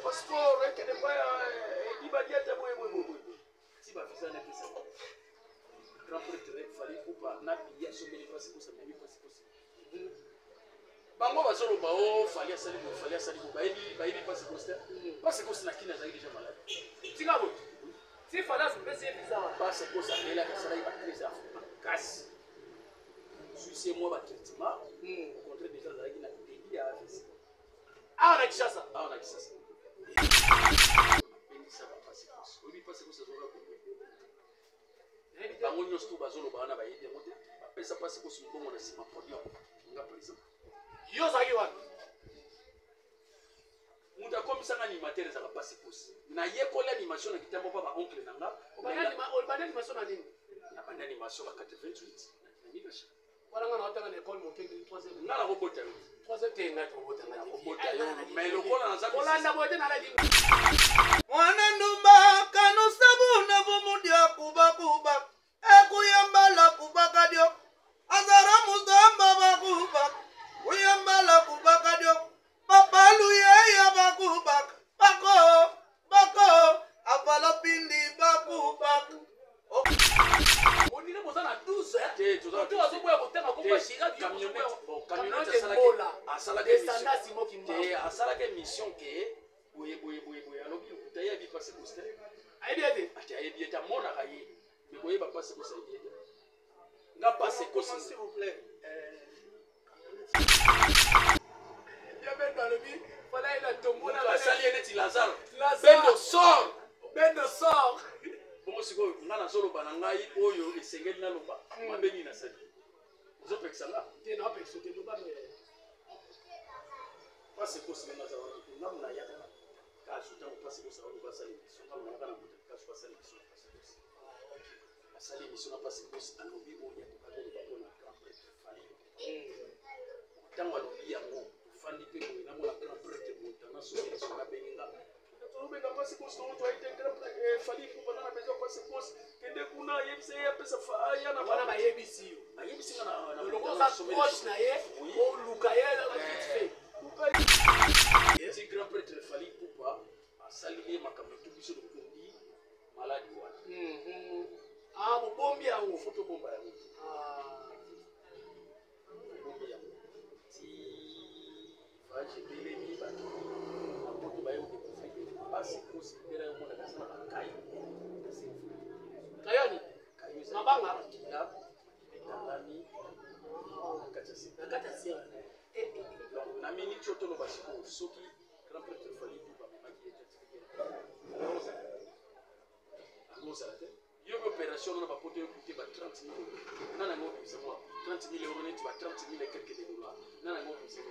passeport et que ne pas il va dire si va visa ne pesa grand prêtre fallait ou pas na billet sur les passes pour ça même passer possible bango bazolo ba o fallait sali ba il passe poster parce que c'est na kina zaidi déjà malade tingabo si fallait se passer visa parce que ça est là que ça va crise à casse c'est moi ba traitement au contraire déjà zaidi na débit à visa ah on a ça ça va passer oui parce que ça va bango nyonso to bazolo bana ba yede mote apesa pasi ko sumbongo na sima podium nga president yo zaki wana muda komisa ngani materi za pasi posi na yekola animation na kitambo pa ba oncle nanga ba animation na nini na ba animation ba 88 na mibasha wala ngana otanga na école monte 3e ngala robota 3e tenga to robota na robota mais le kola na za kolanda bote na la di mwana ndumba kanu sabu na vumudia kuba ekuyambala kubakadio azara muzamba bakuba uyambala kubakadio papalu yeya bakubak bako afala pindi bakubak onile mozana 12 to azoboya kotanga ko shira camionnette asala ke mission ke boye alobi kutaya bi passer poster aibiete aibiete mona kaye mais boye ba passer poster aibiete nga passer poster s'il vous plaît ya ben alobi fala ila tomona la sali neti Lazare bendo sort bon siko ngana solo bana ngai oyo esengeli na loba mabeni na sali zo pexanga tena pexo te loba me passer poster na za na mna ya kasu ta passer poster na sali so na kana kasu passer poster asali mission na passer poster alobi oyo to ka ko na grand prêtre fali tango alobi yango fandi pe ko na mo la grand prêtre montana so na benga Benga passer poster on doit être grand fali pour na maison passer poster kende kuna yebise ya pesa fa ya na bana yebisi na loko sa coach na ye o luka ye la vite fait si grand prêtre fali pour asali makambo to biso do kundi maladi wana ah bo bombi yango photo bomba yango bombi yango ti vaje bele ni ba apoto ba yo basi kusikira yo mona kasema kai kayani kayo mabanga ya ndani nakata sia na mini choto no basi ko soki grand prêtre fali pour ba maki alors ça yo opération na ba poto yo kuté ba 30 000 nana ngo bisa moi 30 000 euros net ba 30 000 et quelques dollars nana ngo bisa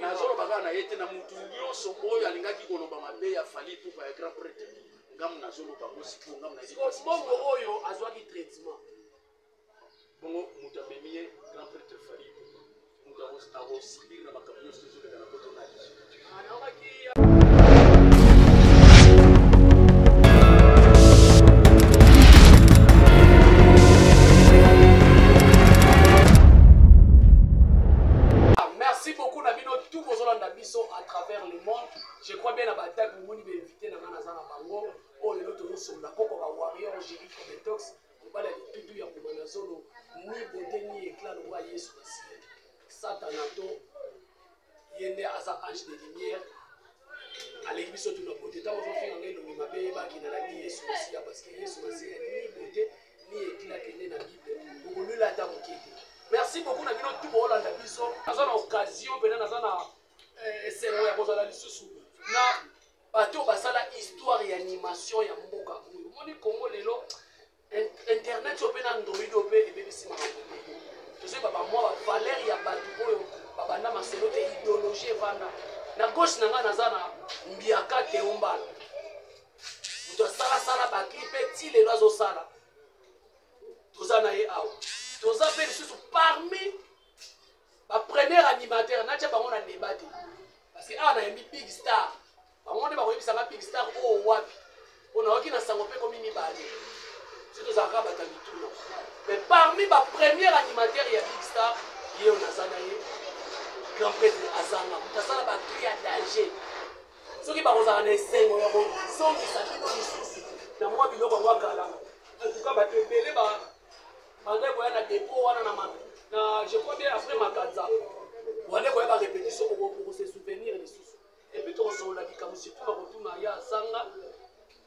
nazoloba kaka na ye te na mutu nyonso oyo alingaki koloba mabe ya fali pupa ya grand prêtre ngamu nazoloba mosiko ngamu bongo oyo azwaki traitement bongo mutu amemi ye grand prêtre fali mutu akosibiri na makambo nyonso tozoleka na koto na à travers le monde. Je crois bien à bataille pour nous inviter dans la bango oh le autre nous sommes la coco va warrior Jérémy Cometox on va la tout ya pour manazolo ni beauté ni éclat le roi Yesu Satanato yende asa ange de lumière à l'église surtout la beauté tant on fait en le mabe ba qui na la Yesu parce que Yesu ni beauté ni éclat que na Bible pour nous la table qui merci beaucoup na bino tout bon la biso azana occasion pena nazana c'est moi bozala lisusu na bato basala histoire et animation ya mboka oyo moni Congo lelo internet ope na Android ope ebebisi makambo tozo baba moi valeur ya bato oyo babanda masolo te idéologie vanda na gauche nanga nazana mbiaka te ombala muto sala baklipe ti lelo azosala toza na ye awa toza pe lisusu parmi ba premier animateur na tia bango na débat parce que ana yembi big star bango ne ba ko yebisa big star o wapi ona waki na sango pe ko mini bale c'est tozalaka bato ya mituna. Mais parmi ma première animateur ya Big Star, ye onazana ye grand prêtre azanga mutasala ba cri ya danger. Soki bakozala na esengo ya kosongisa bino lisusu na mwa biloko yango akala. En tout cas bato ebele bande koya na depo wana na je crois bien après Makanza. Bande koya ba répétition pour se souvenir lisusu. Et puis tokosolola likambo surtout na kotuna ya azanga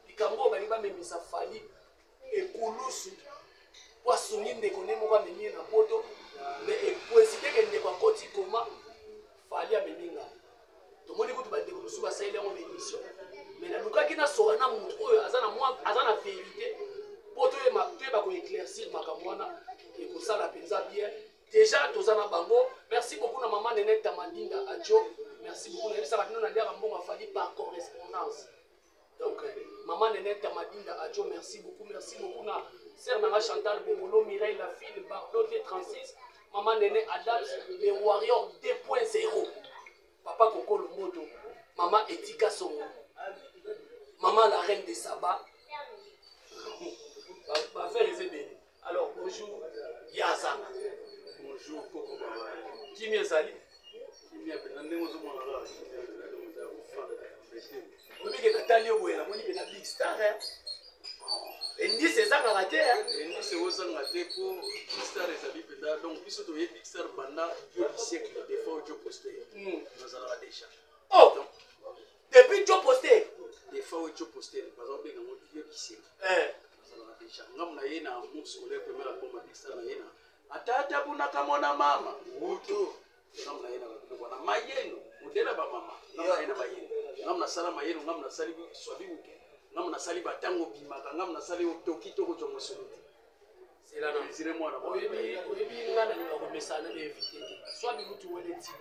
likambo bali bamemisa fali ekulusu po asungi ndeko nde moko amemi ye na poto mais ekoeside ke ndeko akoti koma fali ameminga tomoni kutu bandeko mosusu basaleli yango bémission mais nalukaki nasoka na motu oyo aza na vérité po toyeba koéclaircir makambo wana ekosala mpenza bien déjà toza na bango. Merci beaucoup na mama Nenette Tamadinda Adjo, merci beaucoup nayebisaka bino naliaka mbongo afali par correspondance. Donc maman Nenette Tamadinda Adjo, merci beaucoup na sœur Nanga Chantal Bomolo, Mireille la fille Barlotte 36, maman Néné Adams, les Warriors 2.0, papa Coco Lomoto, maman Etika Songo, maman la reine de Saba. Va faire les aider. Alors bonjour Yazan. Bonjour Coco Baba. Qui m'y est sali? Qui m'y est pénandé aux hommes en rage. On dit que Nathalie Ouéla, on dit que Big Star. Endi c'est ça raté. Endi c'est ça raté pour Big Star et Sali Peda. Donc, puisque tu es Big Star pendant le siècle, des fois, Joe posté. Nous allons déjà. Oh! Depuis Joe posté? Des fois, Joe posté. Par exemple, dans le siècle. Nous allons déjà. Nous avons un mot scolaire, premier rapport à Big Star. Atata buna kamona mama uto ngamna yena bakubona mayeno udela ba mama ngamna yena bayeno ngamna sala mayeno ngamna sali swabi uke ngamna sali batango bimaka ngamna sali tokito ko jongo soluti c'est là non c'est moi là oyebi ngana ni ko mesana be éviter swabi utu wele ti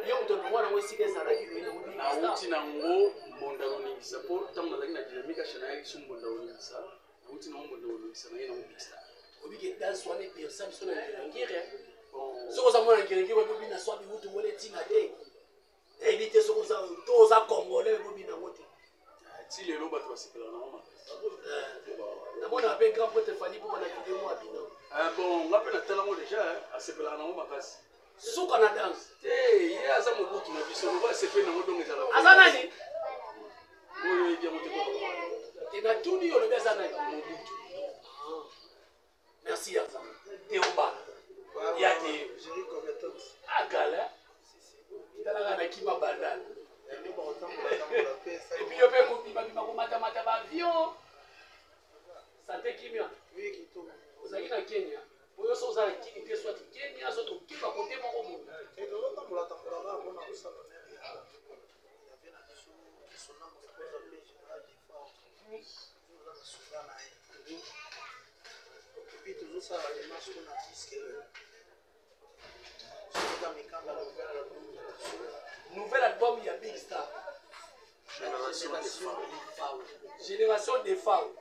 yo mto no wana wesi ke sala ki wele na uti na ngo mbondalo ni support tamna lakini na dinamika shana yake sumbondalo ni sa uti na mbondalo ni sa na yena ubista obi ke dans soit les personnes sont en guerre so ko zamona ngirengire bobi na swabi utu wele tinga te éviter so ko za to za congolais bobi na ngote ti lelo bato basepela na mama na mona pe grand pote fali pour na vidéo mo abino bon ngape na tala mo déjà asepela na mama kasi suka na dance ye aza mobutu na biso ba sepela na modongo ezala aza nani oyo ebia mote ko tina tuni yo le beza na mobutu. Merci Yazan. Théoba. Yati. Agala. Talanga kima bandana. Et puis yo pe ko bima ko mata ba avion. Santé kimia. Oui kito. Ozaki na Kenya. Oyo so za kini pe soit Kenya so to kiba côté moko mo. Et do ta pour la tambola bona ko sa na ya. Ya vena so sona mo ko za le général de fort. Ni zo za suka na ai. Et puis toujours ça les marches qu'on a disque nouvel album il y a Big Star Génération des femmes.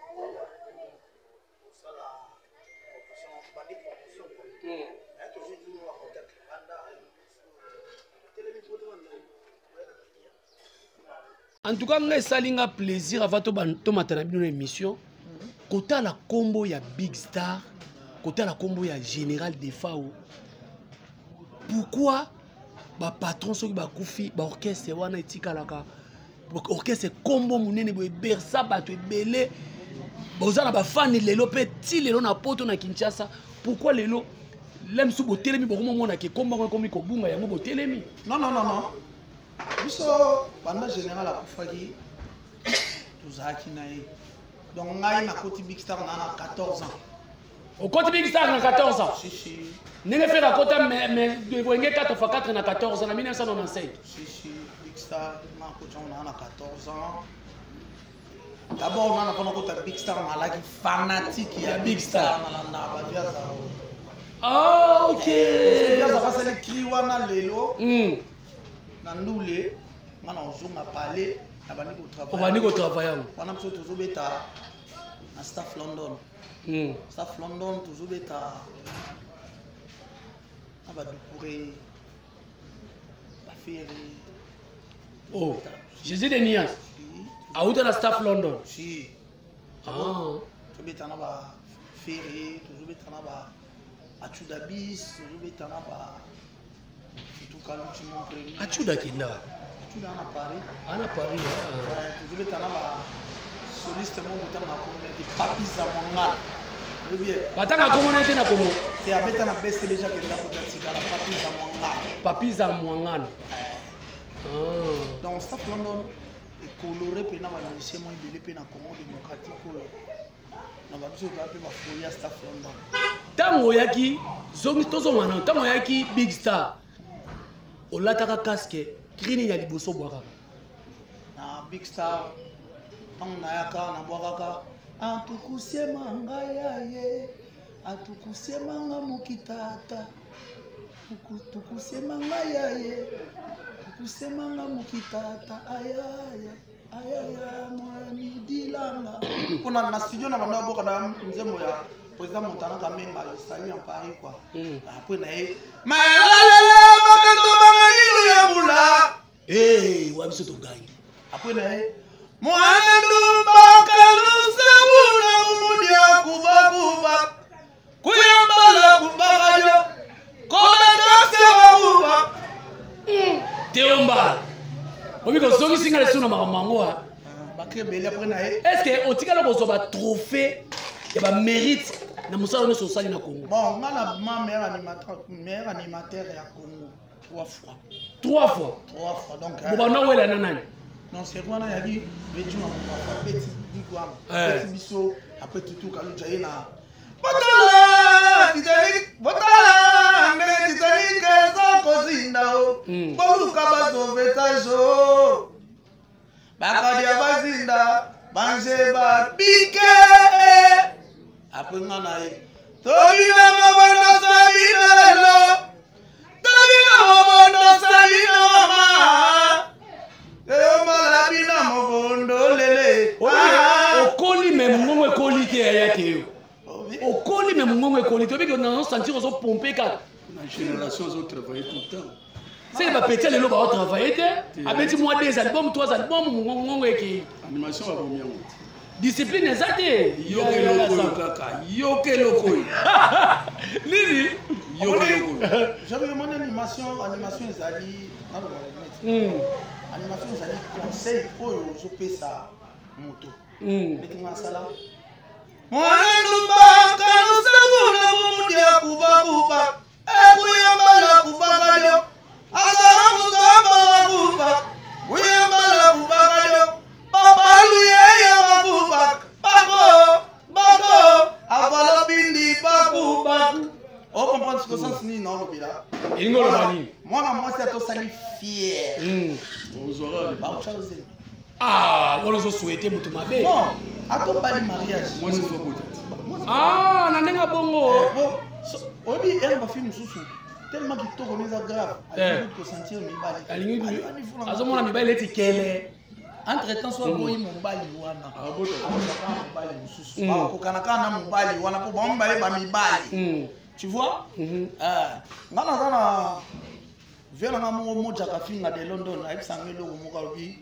Ça en tout cas ngai salinga plaisir avant to matana bino émission kota la combo ya Big Star kota la combo ya Général Defao. Pourquoi ba patron soki ba kufi ba orchestre wana etikalaka orchestre combo munene boye bersa bato ebele bozala ba fan lelo pe ti lelo na poto na Kinshasa. Pourquoi lelo lem su bo telemi bo mona ke combo ko mi ko bunga yango bo telemi? Non biso banda Général akufaki tuzaki naye. Donc, ngai na koti Big Star na 14 ans. Au côté Big Star na 14 ans. Si. N'est fait la côté mais de voyer 4 x 4 na 14 ans en 1995. Si Big Star na koti on a 14 ans. D'abord on a pas kota Big Star na la fanatique ya Big Star na ba via ça. Ah OK. Via ça c'est le cri wana lelo. Na ndule ngana ozunga parler. On va aller travailler. On a toujours bêta à Staff London. Staff London toujours bêta. On va découvrir la féerie. Oh, Jésus de Nias. À où de la Staff London? Si. Ah. Tu bêta na ba ferré toujours betana ba achudabis toujours betana ba tout cas tu mon premier achuda kinda achuda na Paris toujours betana ba soliste mon betana na communauté Papi Zamongala batanga communauté na komo c'est abeta na best déjà que la potentiel la Papi Zamongala Papi Zamongala donc ça London coloré pe na ba lycée mo ibele pe na Congo démocratique na ba biso ba pe ba foya staff London tango yaki zongi tozongana tango yaki Big Star olataka casque green ya liboso bwaka na Big Star tango na yaka na bwaka atukusema ngaye atukusema nga mukitata tukusema ngaye tukusema nga mukitata ayaya mwani dilanga kuna na studio na banda boka na mzemo ya président Montana Kamemba sali en Paris quoi après na malala bakato banganilu ya mula wabiso to gangi après na mwanandu bakalu sabuna umudia kubakuba kuyambala kubakajo kona kase bakuba Teomba obiko zongi singa le suna mamango bakrebele après na est-ce que otikala bozoba trophée ya ba mérite na musala no sosali na Congo bon ngana ma meilleur animateur ya Congo 3 fois donc bon na wela na nani non c'est quoi na yaki betu na petit digwa petit biso après tout kalu jaye na botala ngene Titanic za kozindao boluka bazovetajo bakadia bazinda banje babike après ngana tobina mabono sabinelo tobina mabono sabinoma la bina mobondo lele okoli me mungo ekoli ke ya te okoli me mungo ekoli to biko na sentir zo pomper ka la génération ont travaillé tout le temps c'est ba petit lelo ba travailler te abeti moi 2 albums 3 albums mungo eki animation ba bomia discipline ezate yoke loko kaka yoke loko nini yoke loko j'avais demandé animation ezali animation ezali conseil oyo ozopesa moto ndeti masala mwanandu bakalu sabuna mumudia kubakuba ekuyambala kubakalyo azara mugamba wakuba kuyambala kubakalyo babalu yeye wakuba bako avala bindi bakubaku on comprend ce que ça signifie non lobila ingolo bani mwana mwasi atosali fier wala zo souhaiter mutu mabe non atobali mariage moi c'est faux peut-être na ndenga bongo obi elle ba film susu tellement kitoko neza grave ali ko sentir mibali alingi azomona mibali leti kele entre temps soit boyi mobali wana mobali mususu ba ko kana mobali wana po ba mobali ba mibali tu vois ngana kana vela ngamo moja kafinga de London aibisangelo mukabi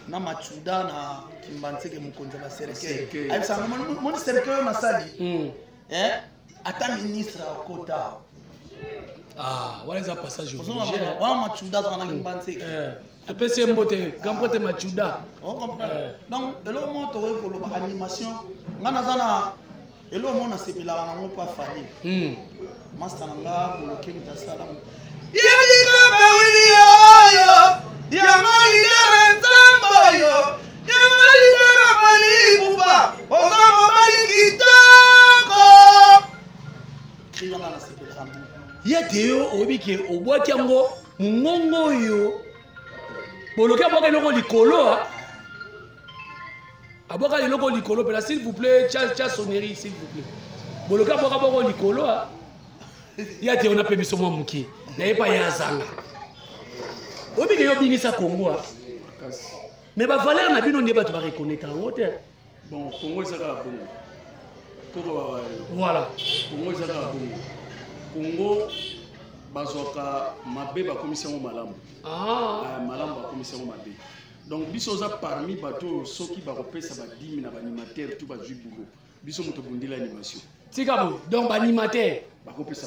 na machuda na kimbanseke mukonza ba serikali aibisangelo mon serikali na sali ata ministre akota wala za passage obligé wa machuda kana kimbanseke apese mbote gampote machuda donc elo moto we ko lo animation ngana zana elo mona sepela na ngo pa fali master nga ko lo kinta salam yadika bawili yo yamali nzambo yo yamali mali buba ozamo mali kitoko kriya na sepela yateo obike obwaki yango mungongo yo boloka boka loko likolo aboka loko likolo pela s'il vous plaît cha sonnerie s'il vous plaît boloka boka boko likolo yateo na pe biso mwa muki na yepa ya zanga obike yo bingisa Congo mais ba valeur na bino ndeba to ba reconnaître en hauteur bon Congo ezaka bongo koko voilà Congo ezaka bongo Congo bazoka mabe ba commission malamu malamu ba commission mabe donc biso za parmi bato soki ba repesa ba 10 na ba animateur tout ba jubulo biso moto bundila animation Tikabo, donc animateur.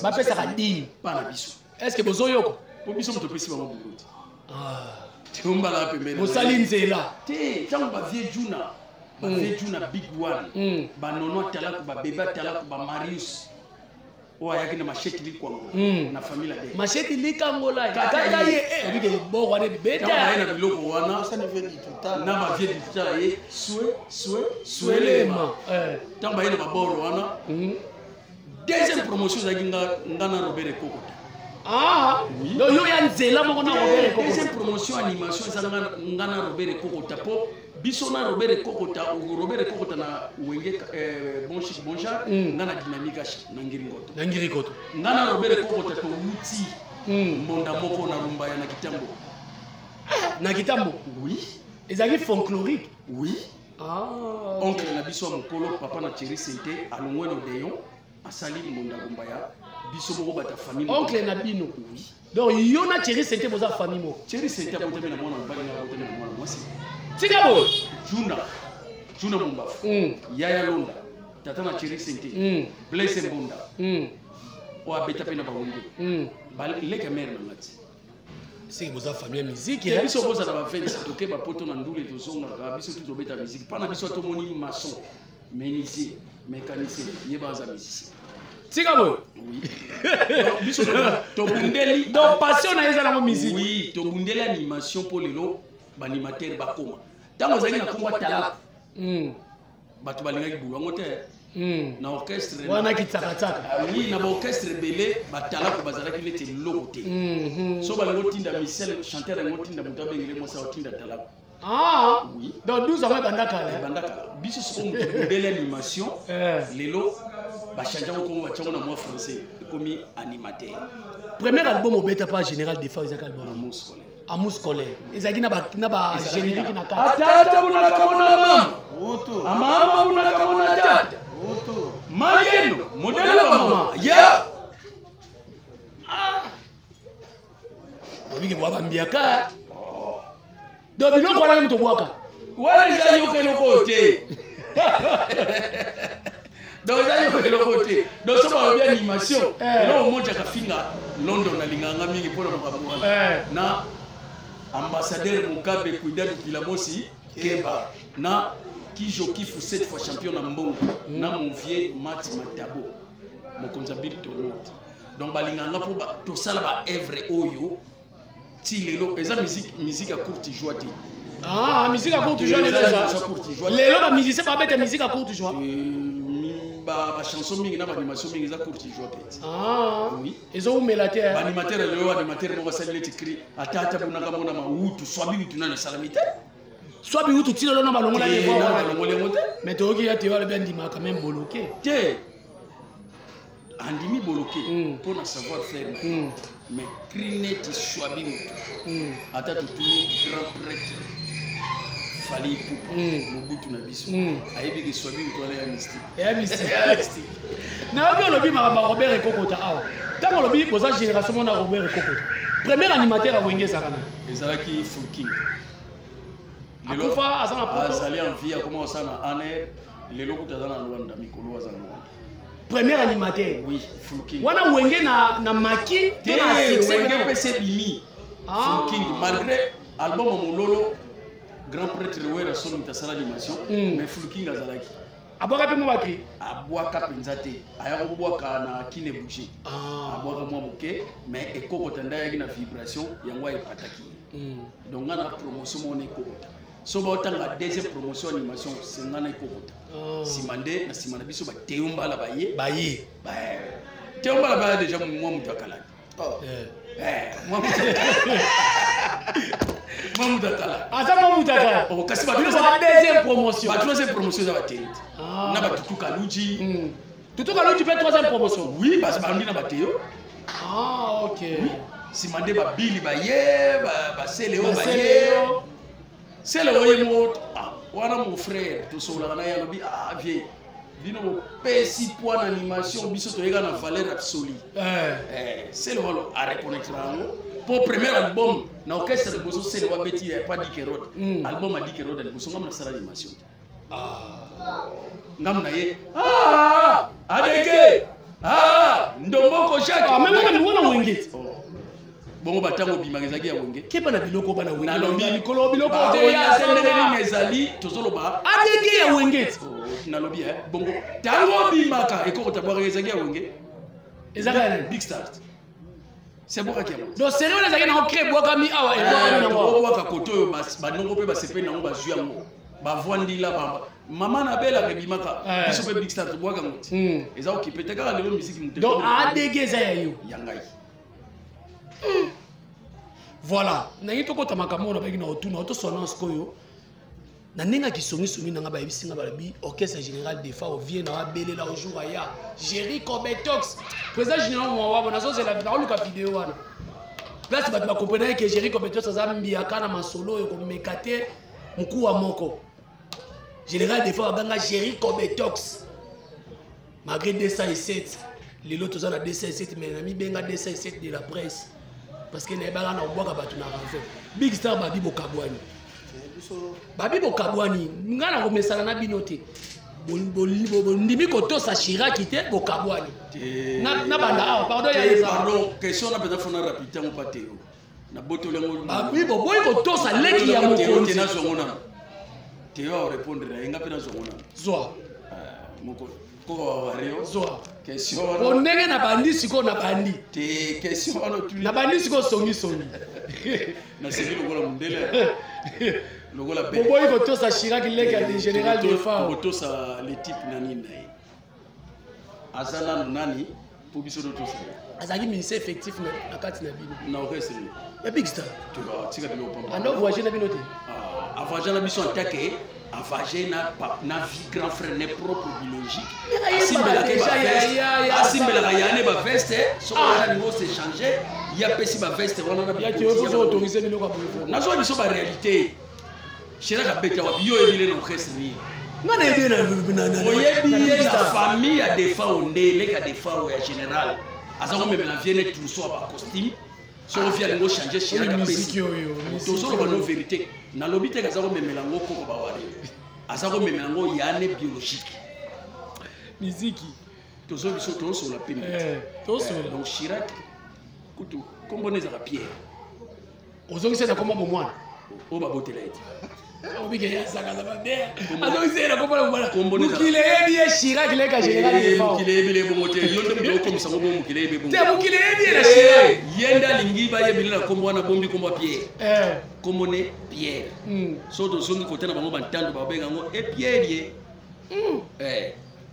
Bapesa ka dîme. Pas na biso. Est-ce que bozo yoko? Po biso moto pesi bango buloti. Ah. Tiomba la pembele. Bosali nzela. Te, tango ba vie Juna. Ba vie Juna big one. Ba nono tala ko ba beba tala ko ba Marius. O ayaki na machete li kwango. Na famille de. Machete li kangola. Kaka ye obike bo wane beta. Tango na biloko wana ça ne veut dire tout na ba vie ditala ye suelema. Tango ba ye na ba boro wana. Deuxième promotion za ngana Robert Kokota. Ah, oui. Donc yo ya nzela moko na Robert Kokota. Deuxième promotion animation za ngana Robert Kokota po biso na Robert Kokota na wenge bonja ngana dynamique na ngiringoto. Na ngiringoto. Ngana Robert Kokota to uti monda moko na rumba ya na Kitambo. Na Kitambo? Oui. Ezaki folklorique. Oui. Ah. Oncle na biso mokolo papa na Thierry Sente alongwe no deyon. Asali monda rumba ya biso moko bata famille. Oncle na bino. Oui. Donc yo na Thierry Sente boza famille mo. Thierry Sente akote na mwana mbali na akote na mwana mwasi. Tikabo. Juna Mumba. Yaya Londa. Tata na Thierry Sente. Blaise Mbunda. O abeta pe na bawonge. Leka mère na ngati. C'est boza famille musique. Et biso boza na ba fence toke ba poto na ndule to zonga ka biso tout obeta musique. Pana biso to moni maçon, menuisier, mécanicien, yebaza musicien. Tikabo. Oui. Biso to bundeli. Donc passion na eza na musique. Oui, to bundeli animation pour lelo ba animateur ba koma. Tango zali na komba tala. Batu balingaki bulango te. Na orchestre. Wana kitsaka. Oui, na ba orchestre belé batala ko bazalaki lete loko te. So balingo tinda Michel chanteur ngo tinda muto bengile mo sa tinda tala. Ah oui. Donc 12 ans bandaka. Bandaka. Biso so mo belle animation. Lelo ba changer ko ba tchongo na moi français comme animateur. Premier album au beta pas général des fois Isaac album. Amour scolaire. Ezaki na ba générique na kata. Atata buna kamona mama. Oto. Mama buna kamona tata. Oto. Mageno, modèle mama. Ya. Obike bwa bambiaka. Donc biloko wana muto bwaka. Wana jali okelo kote. Donc jali okelo kote. Donc so ba bien animation. Lo moja kafinga London na linganga mingi pona mabwana. Na ambassadeur Mugabe Kuidadu Kilamosi Keba na Kijo Kifu 7 fois champion na Mbongo na mon vieux Mati Matabo mokonzabiri tonote. Donc balinganga po to sala ba œuvre oyo ti lelo eza musique à courte joie ti. Ah, musique à courte joie lelo ba musicien ba beta musique à courte joie. Ba chanson mingi na ba animation mingi za courte joie peut. Ah oui. Ezo umelateur. Ba animateur lelo animateur mo basali écrit atata buna kama na mautu swabi tunana salamite. Swabi utu tilo lona balongola yevo. Mais toki ya te wala bien ndima quand même bloqué. Te. Andimi bloqué pour na savoir faire. Mais Crineti swabi utu. Atata tu grand prêtre. Fali pour Mobutu na biso. Ayebi ke swabi utu ala ya mystique. Ya mystique. Na obi olobi maramba Robert Kokota awa. Tango lobi boza génération mona Robert Kokota. Premier animateur à Wenge Sakana. Ezalaki Full King. Akufa azana poto. Azali en vie comment ça na année lelo kutazana Rwanda mikolo azana Rwanda. Premier animateur. Oui, Full King. Wana Wenge na maki na succès Wenge pese bimi. Full King malgré album Mololo grand prêtre Wera son tasala animation mais Full King azalaki. Abwaka pe mwaki. Abwaka penzate. Aya ko bwaka na kine bouger. Abwaka mwa moke mais ekoko tanda yaki na vibration yangwa epataki. Donc ngana promotion mon ekokota. So ba otanga deuxième promotion animation c'est ngana ekokota. Simande na simana biso ba teumba la baye. Teumba la baye déjà moi mutakala. Moi mutakala. Asa moi mutakala. O kasi ba deuxième promotion. Ba troisième promotion za ba tente. Na ba tutuka luji. Tutuka luji pe troisième promotion. Oui, parce que ba ndina ba teyo. Ah OK. Simande ba bili ba ye ba seleo ba ye. Seleo ye mo wana mon frère to so la na ya lobi vie. Vino pesi point animation biso to yega na valeur absolue. C'est le rôle à reconnaître pour premier album na orchestre de boso c'est le wabeti pas dit que road album a dit que road de boso ngam na sala animation ngam na ye adeke bongo batango bimangezaki ya wenge kepa na biloko bana wenge na lobi mikolo biloko te ya sendele nezali tozoloba adege ya wenge na lobi bongo tango bimaka ekoko tabwaka ezaki ya wenge ezaka big start c'est bon qui est donc sérieux les agents ont créé boaka mi awa et boaka na boaka koto ba nongo pe ba sepe na ngo ba zui yango ba vondi la ba mama na bela ke bimaka biso pe big start boaka ngoti eza occupé te kaka lelo musique muté donc adege za ya yo yangai voilà nangi tokota makambo na baki na otuna otosonance koyo na ninga kisongi nanga ba bisinga ba bi orchestre général des fois vient na belela au jour aya Jerry Cobetox président général wa bona so c'est la vidéo luka vidéo wana place ba comprendre que Jerry Cobetox azambi akana masolo ko mekate mkuu wa moko général des fois banga Jerry Cobetox malgré 207 les autres ont 207 mais ami benga 207 de la presse parce que na banga na obwaka batu na renfort big star babi bokabwani babi bokabwani ngana komesana na binote ndimi kotosa Chirac te bokabwani na banda awa pardon ya pardon question na peut-être fona rapidité mon pateo na botolo ngo babi boy kotosa leki ya mokonzi na zongona teo répondre na inga pena zongona zoa moko ko wario zoa question onenge na bandi siko na bandi te question wana tu na bandi siko songi na sebi lokola mundele lokola be boy kotosa Chirac leki ya général de fa kotosa les types nani nae azana nani pour biso do tosa azaki ministère effectif na kati na bino na okese ya big star tu vas tika bilo pamba ando voyager na bino te voyager na biso attaquer voyager na vie grand frère ne propre biologique asimbelaka yane ba veste soko wana niveau c'est changé ya pesi ba veste wana na ya tio faut autoriser biloko ya boulevard nazo biso ba réalité Chirac abeta wa bio ebile na okese ni ngana ede na oyebi la famille a des fois ondele ka des fois ya général azako memela vienne trousseau ba costume so via ngo changer Chirac apesi tozo ba no vérité na lobite ka zako memela ngo koko ba wale azako memela ngo yane biologique musique tozo biso tozo la pemi tozo donc Chirac kutu komboneza ka pierre ozongisa na komba bomwana o ba botela eti obike ya saka za babea azongisa na komba bomwana mukile yebi ya Chirac leka général de fa mukile yebi le bongote yondo bi ko musango bo mukile yebi bongote te mukile yebi na Chirac yenda lingi ba yebi na kombo na bombi kombo pierre komone pierre so to zongi kotana bango bantando ba benga ngo e pierre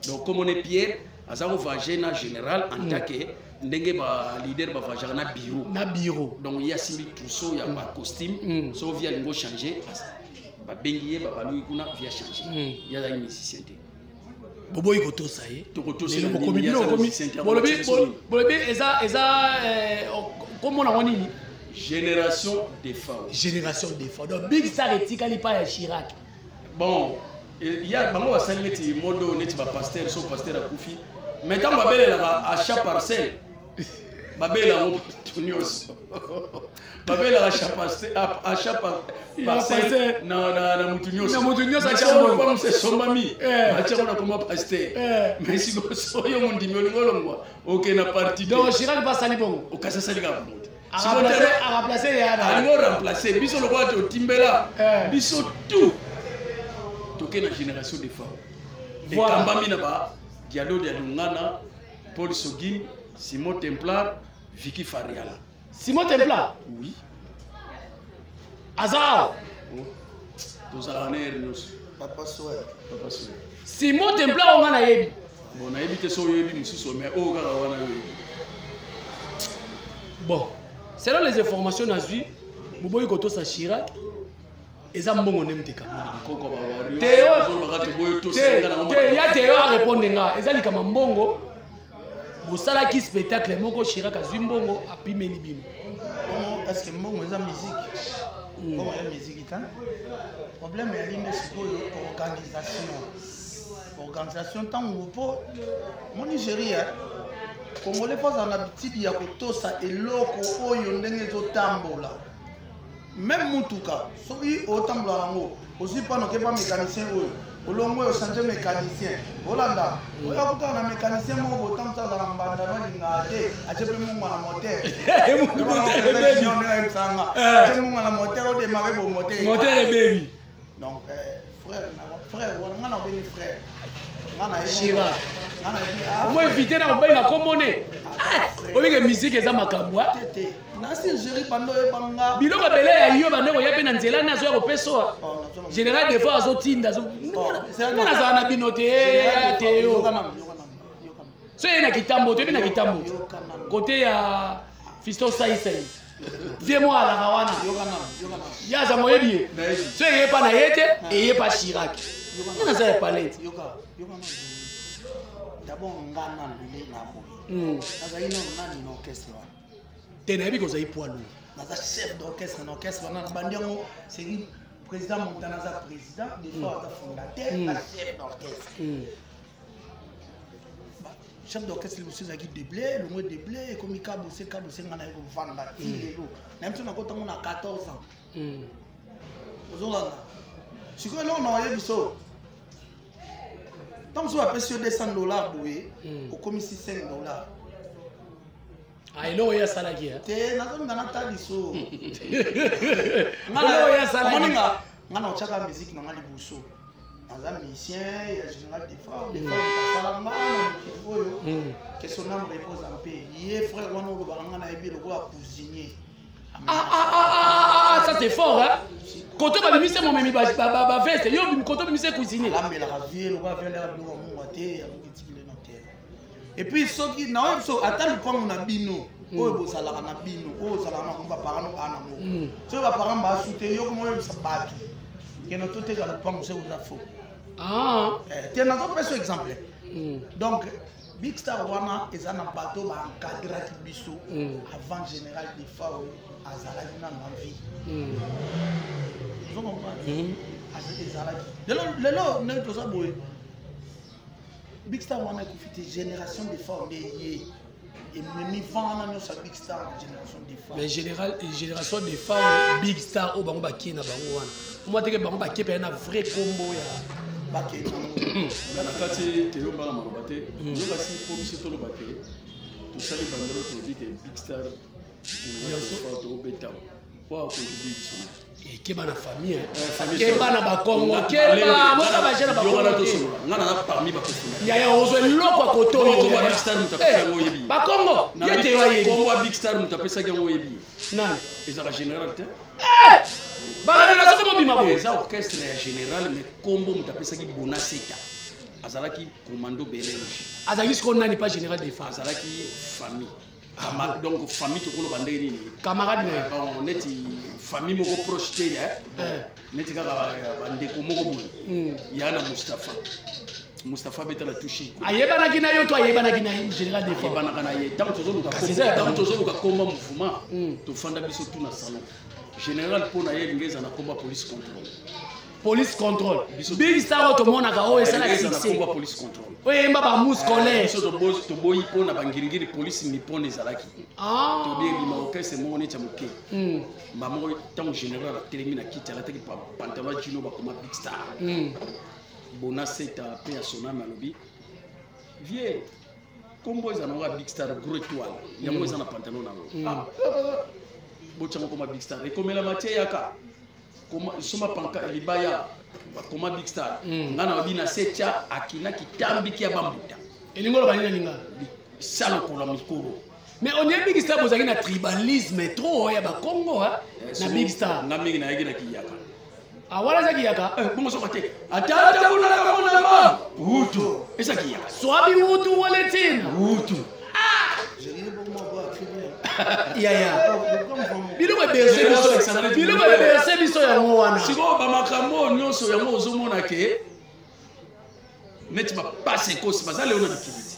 donc komone pierre azako voyager na général en tant que ndenge ba leader ba voyager na bureau donc il y a simbi trousseau ya ba costume so via lingo changer ba bengiye ba balu kuna via changer ya za musicien te boboyi kotosa ye tokotosa le komi bilo komi bolobi eza comment on nini génération des femmes donc big star etikali pa ya Chirac bon il y a bango wasali neti modo neti ba pasteur so pasteur akufi mais tant babelela à chaque parcelle babela ngo tunios babela à chaque parcelle na mutunios a chaque comme c'est sombami a chaque na comme pasteur mais si go so yo mundi ngolongwa OK na parti donc Chirac pas sali bongo o kasa sali ka bongo a remplacer ya na ngo remplacer biso lo kwa to timbela biso tout toke na génération des femmes et kambami na ba Diallo de Lungana, Paul Sogin, Simon Templar, Vicky Fariala. Simon Templar? Oui. Azar? Tous à l'année, Papa Soué. Simon Templar, on a yebi. Bon, on a évité son yebi, mais oh, on a bon, selon les informations qu'on a vues, Mouboui Koto sa Chirac, et ça mbongo nemteka. Théo a répondu nga, ezali kama mbongo. Bosala ki spectacle moko Chirac azwi mbongo apimeli bino. Est-ce que mbongo eza musique? Mbongo ya musique ta. Problème ya linde sikoyo organisation tango po mon Nigeria Congolais pas en habitude ya kotosa eloko oyo ndenge ezotambola. Même mutuka soki otambola nango aussi pas no ke pas mécanicien oyo olongo yo changer mécanicien olanda oya kutana na mécanicien moko botam ça dans mbanda no lingate achepe mungu na moteur mungu na moteur o démarrer bon moteur baby donc frère on a bien frère ngana Shiva moi éviter na obenga komone olinga musique eza makambo nasi gérer pando e banga biloko bele ya yo bande ko yape na nzela na zo ya kopeso général des fois azotinda na za na binote te yo so ina kitambo te na kitambo côté ya Fisto Saisai vie moi la kawana ya za moyebi so ye pa na yete e ye pa Chirac na za ya palette d'abord ngana ndule na mo aza ino nani no orchestre tena yebi ko za ipoalo naza chef d'orchestre na orchestre na bandiango c'est président Montana za président des fois aza fondateur na chef d'orchestre chef d'orchestre le monsieur Zaki Deblé le mot Deblé comme Kabo c'est ngana ko vanda ilelo na mtu nakota mo na 14 ans ozolanda siko lo no yebiso donc si on appelle sur $200 au commis $5 ah ilo ya salaki ya te na ko ngana ta diso ngana ya salaki ngana ochaka musique na ngali buso naza musicien ya général des femmes sala ngana oyo que son âme repose en paix yé frère wana lo balanga na ebi lo ko cuisinier ça c'est fort hein koto ba bimise mo memi ba veste yo bimi koto bimise cuisiner lambela ka vie lo ba vela lo mo ngate ya ngitile na terre et puis soki na oyo so atali kwa na bino oyo bosala na bino oyo sala na komba parano ana mo so ba parano ba souter yo ko yo sabatu que no tout est dans le pan c'est vous a faux tiens na ko peso exemple donc Big Star wana eza na bateau ba encadrer biso avant général des fois azalaki na vie vous comprenez azalaki lelo ne to ça boy Big Star wana ekufite génération des fois ndeye et memi vana no sa Big Star génération des fois mais génération des femmes Big Star o bango ba na bango wana moi teke bango ba kepe na vrai combo ya na kati te yo bana marobate yo basi pour biso to lo bate to sali bandero to dit Big Star yo so to beta kwa contribuer so e keba na famille keba na ba Congo keba mo ba jena ba Congo ngana na parmi ba kofuna ya ozo loko koto ko ba Big Star mutapesa ngo yebi ba Congo yete wa yebi ko ba Big Star mutapesa ngo yebi nani ezaka général te bana na somo bima bo eza orchestre ya général mais combo mutapesa ki bonaseta azalaki commando belenge azalaki ko nani pas général des femmes azalaki famille donc famille to kolo banderi ni camarade on neti famille moko proche te neti kaka bandeko moko boye yana Mustafa beta la touché ayebana kina yo to ayebana kina général des femmes ayebana kana ye tant tozo luka komba mouvement to fanda biso tout na salon général pona ye ngeza na komba police control Big Star to mona ka o esala na komba police control oye mba muscolaire so to boy pona bangirigiri police mi pona ezalaki to bien bima orchestre mo ne chamuke mamo tant général termine kiti ala taki pantalon jino ba koma Big Star bonaseta pe asona malobi vie kombo ezana Big Star gros étoile yango ezana pantalon nango bochamo koma Big Star ekomela matie yaka koma soma panka libaya koma Big Star ngana obina secha akina kitambi kia bambuta elingolo banina ninga salo kola mikoro mais on est Big Star bozaki na tribalisme trop ya ba Congo na Big Star ngami na yaki na kiyaka awala zaki yaka bongo sokote atata kuna kona ma utu esa kiyaka swabi utu wale tena utu ya biloko berse biso yango wana siko bamakambo nyonso yango ozomona ke neti bapase kosi bazali ono dikibiti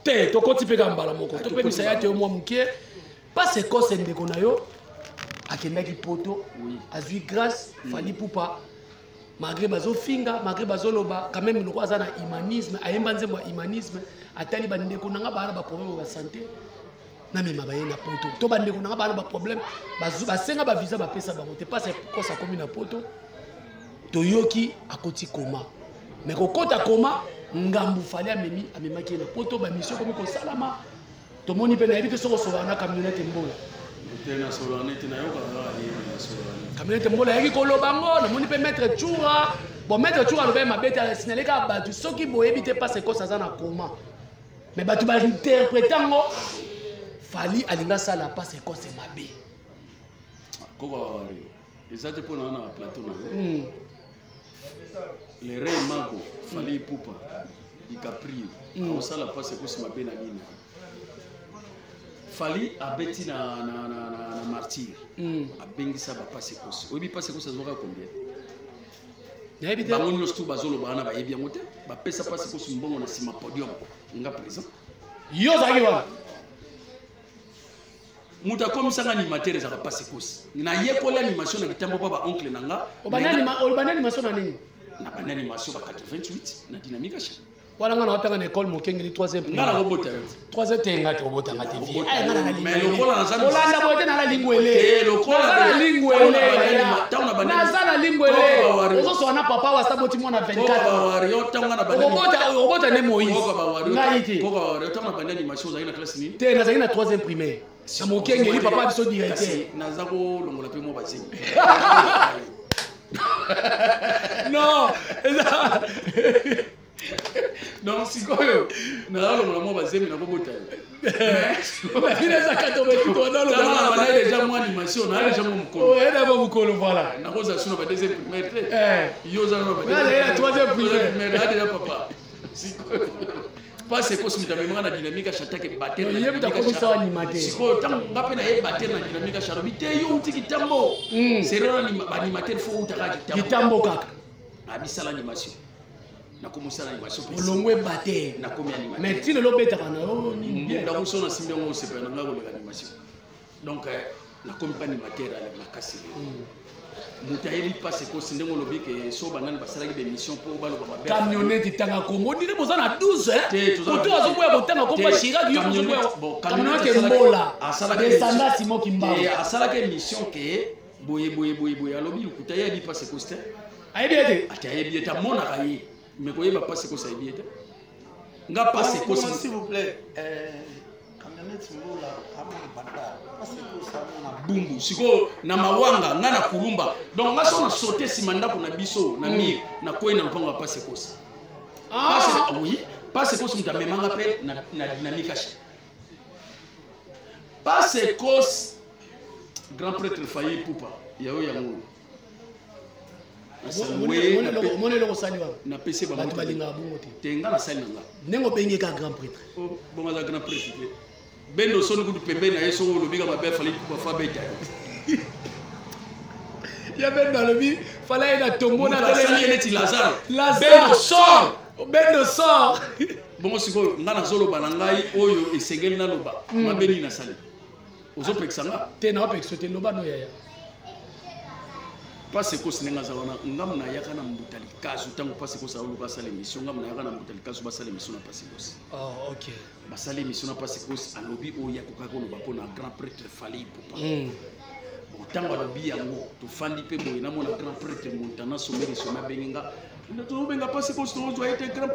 te tokoti mpe ka mbala moko topemisa ya te yo mwa moke pase kosi ndeko na yo akendaki poto azwi grâce fali pupa malgré bazofinga malgré bazoloba quand même loko aza na humanisme ayemba nzembo ya humanisme atali bandeko nanga bana baproblème ya santé namema baye na poto to bandeko nanga bana baproblème basenga bavisa bapesa bango te pase kosa komi na poto toyoki akoti koma mais kokota koma ngambu fali amemaki na poto ba mission comme ko salama to moni pe na ebite soko sola na camionnette mbola tena sola neti na yoka na sola camionnette mbola yaki kolobango na moni pe maître Choura bon maître Choura le ma bête signaler ka batu soki boyebi te passe ko ça na koma mais batu ba interprétango fali alinga sala passe ko c'est mabe ko ba wari ezate pona na plateau na les reins mago fali pupa ikapri on sala passe ko c'est mabe na nini fali abeti na martyr abengisa ba passe ko obi passe ko ça zoka combien bango nyonso tu bazoloba wana bayebi yango te bapesa passe ko mbongo na nsima podium nga présent yo zaki wana mutu akomisanga animateur ezaka passe kosi nayekola animation na kitambo pa baoncle na nga olobani animation na nini na bani animation ba 88 na dynamique acha wala nga na watanga na école mokengeli 3e nga na robota 3e tenga te robotanga te vie mais lokola nazana olanda bote na la lingwele lokola lingwele tauna bani nazana lingwele ozoso wana papa wa saboti mwana 24 yo tauna na bani robota ne Moïse ngai te yo tauna bani animation za ina classe ni te nazali na 3e primaire na mokengeli papa biso directeur naza ko longola pe mo bazingi non non sikoyo nalongola mo bazemi na kobota ineza katobe kitondolo na déjà mo animation na déjà mo mukolo eda mo mukolo voilà na koza suna ba deuxième primaire yo za no ba na 3e primaire mais là déjà papa sikoyo passe ko simita memanga na dynamique chatake bater na yebita ko bisa animateur sikoyo tango ngape na ye bater na dynamique charobi te yo uti kitambo c'est rare ni animateur faut utaka kitambo kaka abisala animation na komusala animation olongwe bater na komi animation mais ti lelo betaka na yo nda ko sona simbe ngo sepa na ngako le animation donc na komi pa animateur ala makasi mutayebi passe ko sindengo lobi ke so banani basalaki be mission pour baloba mabe camionnette tanga Congo dire boza na 12 oto azoboya botanga ko pa Chirac yo bozoboya camionnette mbola descendant Simon Kimba asalaki mission ke boye alobi lukuta yebi passe ko ste ayebi ete atayebi ete mona kaye mais koyeba passe ko sa yebi ete nga passe ko s'il vous plaît camionnette mbola kama bata passe ko sa na bumbu siko na mawanga nga na kulumba donc nga so na sauter sima ndako na biso na mir na koyi na mpango passe ko sa passe oui passe ko muta memanga pe na dynamique acha passe ko grand prêtre failli pupa yayo yango mone loko sali wa na PC ba batu balinga bungo te tenga na sali nga nengo bengi ka grand prêtre bon ma grand prêtre bendo sonu kudu pembe na yeso lo biga mabe fali kwa fa beta ya bendo lobi fala ina tombo na tele ni ti Lazaro bendo sort bon siko ngana zolo banangai oyo esengeli na loba mabeni na sali ozo pexanga te na opexo te loba no yaya passe ko sinenga za wana ngam na yaka na mbutali kazu tango passe ko sa uluka sala émission ngam na yaka na mbutali kazu ba sala émission na passe ko oh OK ba sala émission na passe ko alobi o ya ko ka ko ba na grand prêtre fali pupa bon tango alobi yango to fandi pe boye na mona grand prêtre montana someri soma benga to benga passe ko to zo été grand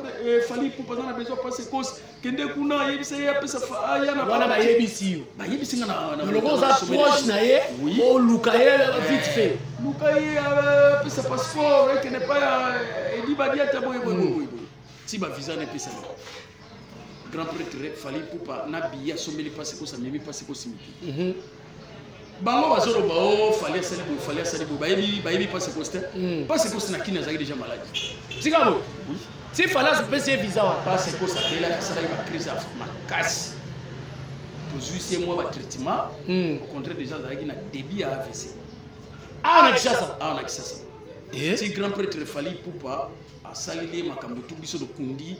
fali pupa na besoin passe ko kende kuna yebisa ya pesa fa ya na wana ba yebisi yo ba yebisi na logo za proche na ye o luka ye vite fait lukaye pesa passeport et que n'est pas dit badia taboy si ba visa ne pesa grand prêtre fali pupa na biya someli passe ko sa mimi passe ko simiki bango bazolo ba o fali sali bo ba yebi passe ko sta passe ko na kina zaki déjà malade sikabo si fala pese visa wa passe ko sa bela sa ba crise of makasi toujours moi ba traitement au contraire déjà zaki na débit à AVC na Kishasa si grand prêtre fali pupa asalili makambo tu biso do kundi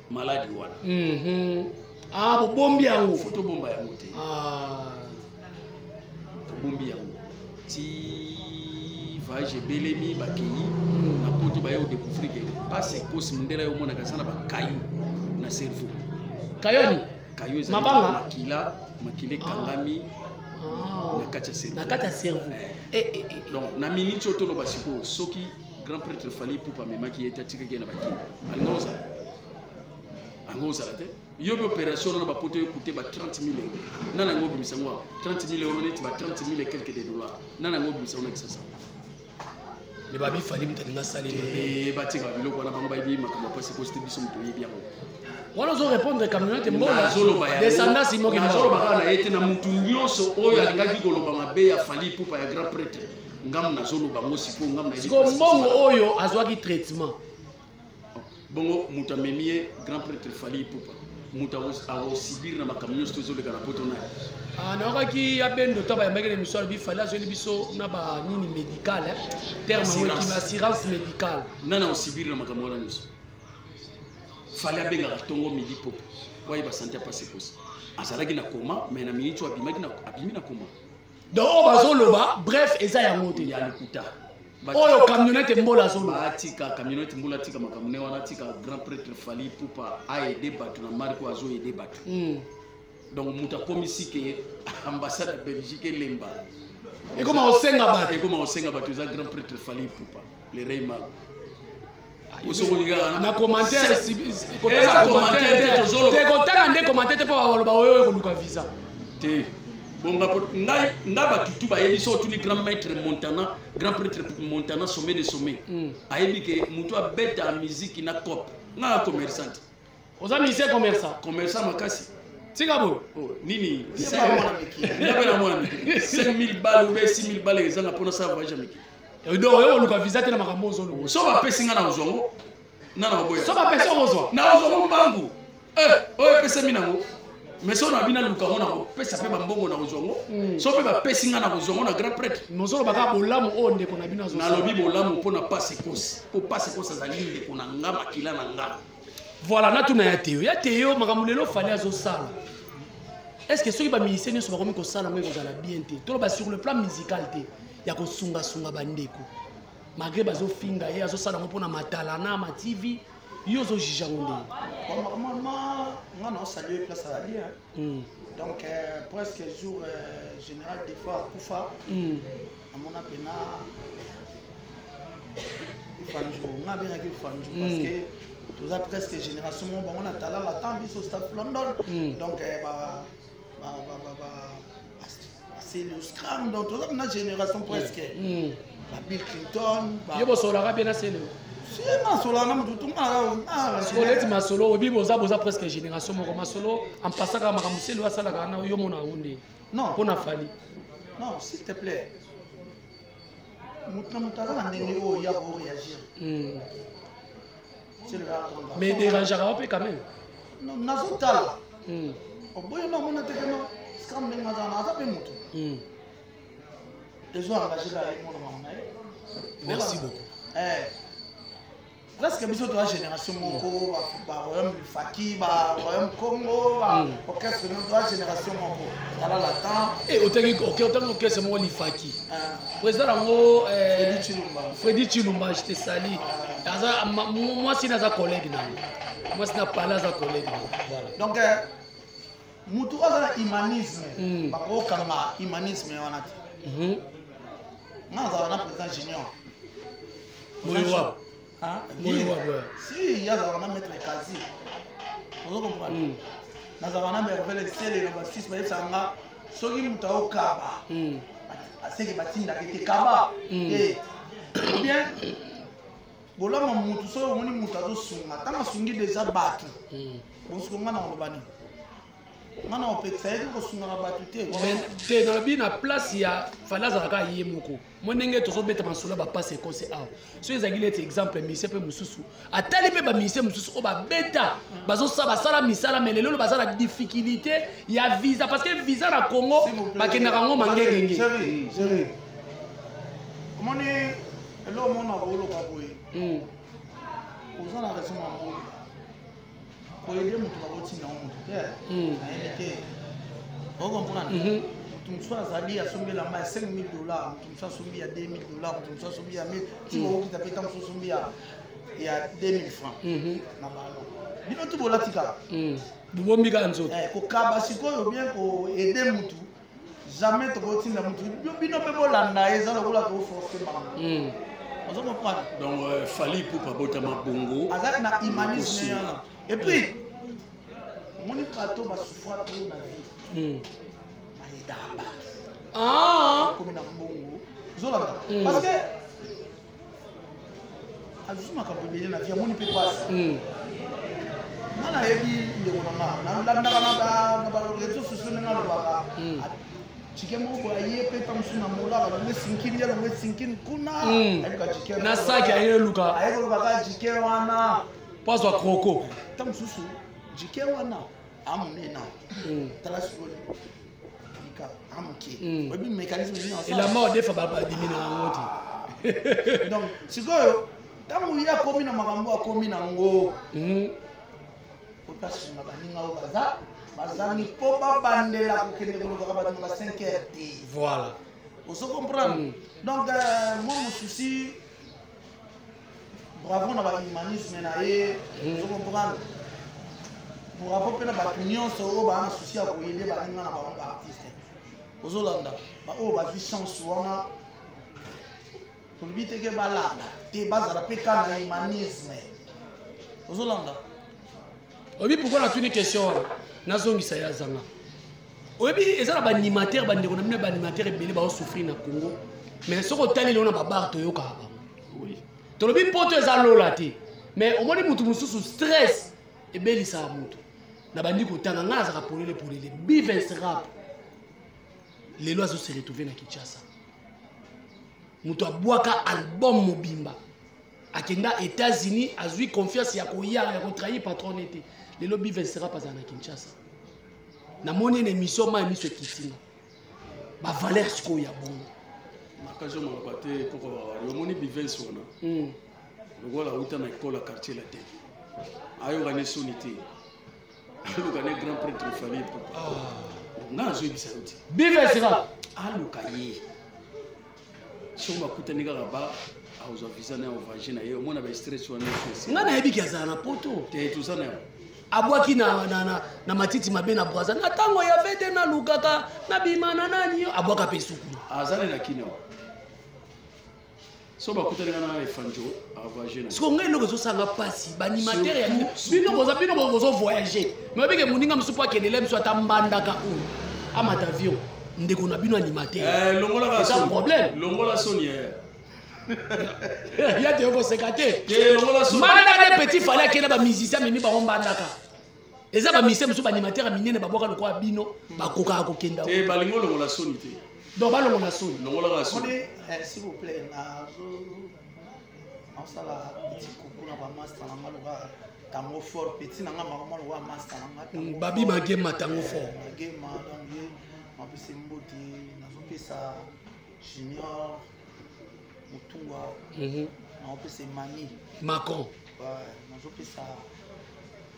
maladi wana bombi yango foto bomba yango te bombi yango ti voyage belemi bakeyi na poto bayo découvrir que passe cause mundela yo mona kasana ba kayu na cerveau kayoni kayu mabanga makile kangami na kati ya cerveau donc na minute oto lo basiko soki grand prêtre Fally Ipupa memaki était tika na bakini alinoza angoza la tête yo bi opération na ba poto écouter ba 30 000 euros nana ngobi misangwa 30 000 euros net ba 30 000 et quelques de dollars nana ngobi misangwa ça le babi Fally mutalinga salé batika biloko na bango bayi makambo parce que c'était biso muto yebi yango wana zo répondre camionnette mbola descendance imoki mazolo baka na yete na mutu nyonso oyo alingaki koloba mabe ya Fally Ipupa ya grand prêtre ngam na zolo bango sipo ngam na siko mbongo oyo azwaki traitement bongo mutu amemie grand prêtre Fally Ipupa mutu akosibir na makambo nyonso tozoleka na poto naye naokaki abendo to bayambaki na émission alobi Fally azweli biso na banini médical terme oyo assurance médicale nana osibir na makambo wana nyonso Fally abengaka tongo midi popo waye basante apase kosi azalaki na koma mais na miniti abimaki abimi na koma donc oyo bazoloba bref eza yango te ya likuta oyo camionnette mbola azoloba atika camionnette mbola atika makambo ne wana atika grand prêtre Fally Ipupa aide bato na marko azo aide bato donc mutu akomisi ke ambassade ya Belgique elemba ekoma osenga bato eza grand prêtre Fally Ipupa le rey mag na commentaire tekotanga nde commentaire te mpo baloba oyo ekoluka visa te bonga ngai batutu bayebi so tuni grand maître Montana grand prêtre Montana sommet de sommet ayebi ke mutu abeta musique na cop nga commerçante oza musicien commerçant makasi tika boyo nini ndabela mwana 5000 balles ou 6000 balles ezanga mpona sa voyage amiki donc oyo oluka visa te na makambo ozoloba so bapesi nga na ozongo nana maboya so bapesi ozwa na ozongo mbangu oyo epesami nango mais so na bina luka ngo na kopesa mpe bambongo na ozongo so mpe bapesi nga na ozongo na grand prêtre mozoloba kaka bolamu oyo ndeko na bino nalobi bolamu mpona pase kosi mpo pase kosi azali ndeko na nga makila na nga voilà natuna ya teyo makambo lelo Fally azosala est-ce que soki bamisicien nyonso bakomi kosala ngo ekozala bien te toloba sur le plan musical te ya kosungasunga bandeko malgré bazofinga ye azosala yango mpona matala na matv yo ozojuge yango ndenge nga na osalue place azali donc presque jour général des fois akufa amona pena ifanjour nga abengaki ifanjour parce que toza presque génération mo bango na talala tant biso staff London donc c'est le scram donc toza na génération presque Bill Clinton yo bosolaka bien na sele si masolo na mutu tunga skoleti masolo obi boza presque génération moko masolo en passant ka makambo sele wasalaka na yo mona onde non pona Fally non s'il te plaît mutu na mutu na ndenge oyo ya ko réagir mais dérangeaka pe quand même non nazotala oboyo na mona te no scram ndenge mazana aza pe mutu les gens engagés dans le monde. Merci beaucoup. Presque biso to la génération moko ba royaume Faki ba royaume Congo ba orchestre de la génération moko ala la temps et autant orchestre mo li Faki président rango Freddy Chilumba je te salue aza moi si naza collègue na moi si na parler za collègue voilà donc mutu aza humanisme ba ko kanga humanisme wana naza na président junior Moyo si il y a un maître quasi vous comprenez nazana merveille ciel na ba 6 ba sanga soki mutao kaba aseke batinda kete kaba bien bolama mutu so moni mutu azosunga tanga sungi déjà batu bosunga na lobani ngana opekisa yedi kosunga na batu te na bi na place ya Fally azalaka ye moko mo ndenge tozobeta masolo bapase ekose awa so ezalaki neti exemple musicien mpe mosusu atali mpe bamisicien mosusu oyo babeta basala misala me lelo baza na difficulté ya visa parce que visa na Congo bakendaka yango mangengenge omoni elo omona kooloka boye oza na raison ya ngolo koyede moto bakotinda ngo moto te nayebi te okomprendre moto mosusu azali asombi elamba ya 5 000 $, moto mosusu asombi ya 2 000 $, moto mosusu asombi ya 1000 ti okokita mpe ta mosusu asombi ya 2000 francs na balo bino tu bolatika bobombi kaka nzoto kokaba sikoyo bien koede motu jamais tokotinda motu bino mpe bolanda eza lokola toforce bango Vous comprenez? Donc, fallait pour pas botter ma bongo. Azak na humanisme. Et puis, mon plateau va souffrir pour la vie. Ah! Comme na bongo. Zolanda. Parce que azuma ka bibeli na vie mon peut passer. Nana yebi ndeko na na ba réseaux sociaux na ba. Chikemo ko aye pe tamsuna mola ba nge sinkini ya nge sinkini kuna. Na saki aye luka. Aye ko ba jike wana. Pas wa kroko. Tamsusu jike wana amunena. Talasuli. Et la mort des femmes va diminuer en mode. Donc, si vous avez commis dans Marambo, commis dans Ngo, vous passez dans Baninga au Bazar, ni pas bandela pour que vous avez 5 heures. Voilà. Vous comprenez? Donc, moi, mon souci, bravo dans l'humanisme, vous comprenez? Pour avoir une opinion sur le souci à vous aider, vous avez un artiste. Aux Hollandais, oh, bah, vie chance, on a. Pour lui, t'es que balade, t'es basé à la pécan à l'humanisme. Aux Hollandais. Oui, pourquoi on a une question? Nazongi Saya Zanga. Oui, et ça, les animateurs, les animateurs, ils vont souffrir dans le Congo. Mais ce qu'on a dit, on a barre de Yoka. Oui. Tu as dit, pour toi, là, mais au moins, tu as sous stress. Et bien, ça a monté. Na bandi kutanga ngaza ka pour les bivens rap les lois se retrouver na Kinshasa muto abwaka album mobimba akenda États-Unis azui confiance ya koya ya trahir patron été les lobby bivens rap za na Kinshasa na moni une émission ma émission kitinga ba valeur siko ya bon makajo mo baté pour le moni bivens ona le voilà uta na école quartier la tête ayo gané sonité. Le grand prêtre fallait pour non je dis ça aussi bivesira allo kaye so makuta ni garaba auza visana au vagina yo mona ba stress wana stress ngana yebiki azana poto te tout ça na abwaki na matiti mabe na braza na tango ya vete na lukaka na bimana nani abwaka pesuku azana na kino so bakuta ni ngana efanjo avagina siko ngai loko zosanga pasi ba animateur ya bino bozo voyager mais beke muninga msupa kenele mso atambandaka u amata avion ndeko na bino animateur longola ka son problème longola soni ya te ko sekate longola soni manda de petit fallait que na ba musicien mimi ba rombandaka eza ba musicien mso ba animateur minene ba boka lokwa bino ba koka ko kenda te ba longola soni te donc ba longola soni s'il vous plaît on ça la petit coucou na ba master na maloba tango fort petit na ngama mama wa master na babi magema tango fort magema donc ye mapese mboti nazo pesa junior mutunga na opese mani Macron nazo pesa